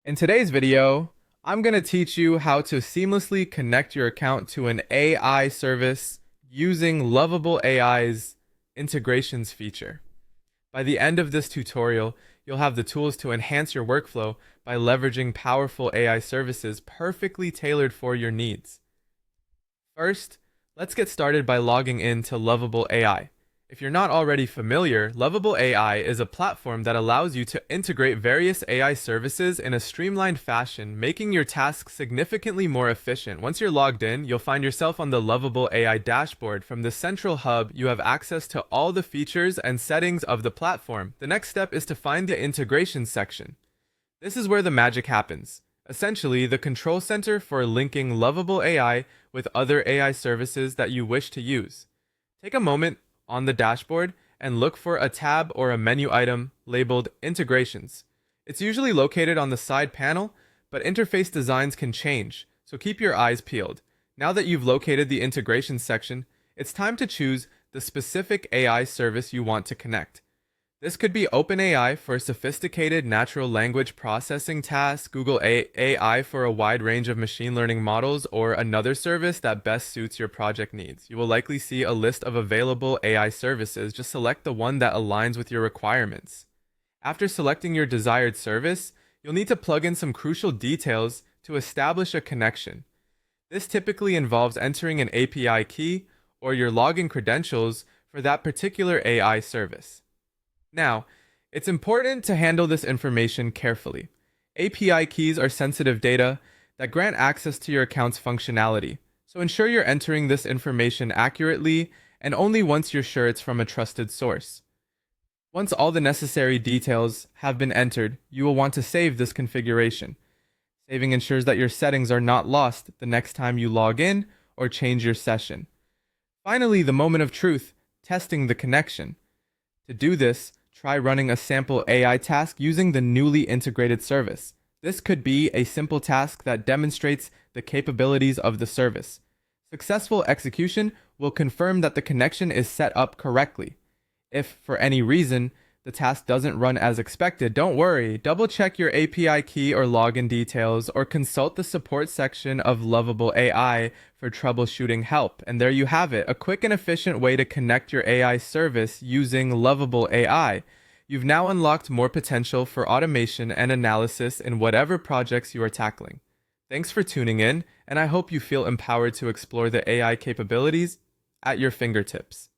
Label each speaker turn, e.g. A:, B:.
A: In today's video, I'm going to teach you how to seamlessly connect your account to an AI service using Lovable AI's integrations feature. By the end of this tutorial, you'll have the tools to enhance your workflow by leveraging powerful AI services perfectly tailored for your needs. First, let's get started by logging in to Lovable AI. If you're not already familiar, Lovable AI is a platform that allows you to integrate various AI services in a streamlined fashion, making your tasks significantly more efficient. Once you're logged in, you'll find yourself on the Lovable AI dashboard. From the central hub, you have access to all the features and settings of the platform. The next step is to find the integration section. This is where the magic happens. Essentially, the control center for linking Lovable AI with other AI services that you wish to use. Take a moment on the dashboard and look for a tab or a menu item labeled Integrations. It's usually located on the side panel, but interface designs can change, so keep your eyes peeled. Now that you've located the Integrations section, it's time to choose the specific AI service you want to connect. This could be OpenAI for sophisticated natural language processing tasks, Google AI for a wide range of machine learning models, or another service that best suits your project needs. You will likely see a list of available AI services. Just select the one that aligns with your requirements. After selecting your desired service, you'll need to plug in some crucial details to establish a connection. This typically involves entering an API key or your login credentials for that particular AI service. Now, it's important to handle this information carefully. API keys are sensitive data that grant access to your account's functionality, so ensure you're entering this information accurately and only once you're sure it's from a trusted source. Once all the necessary details have been entered, you will want to save this configuration. Saving ensures that your settings are not lost the next time you log in or change your session. Finally, the moment of truth, testing the connection. To do this, try running a sample AI task using the newly integrated service. This could be a simple task that demonstrates the capabilities of the service. Successful execution will confirm that the connection is set up correctly. If, for any reason, the task doesn't run as expected, don't worry. Double check your API key or login details, or consult the support section of Lovable AI for troubleshooting help. And there you have it, a quick and efficient way to connect your AI service using Lovable AI. You've now unlocked more potential for automation and analysis in whatever projects you are tackling. Thanks for tuning in, and I hope you feel empowered to explore the AI capabilities at your fingertips.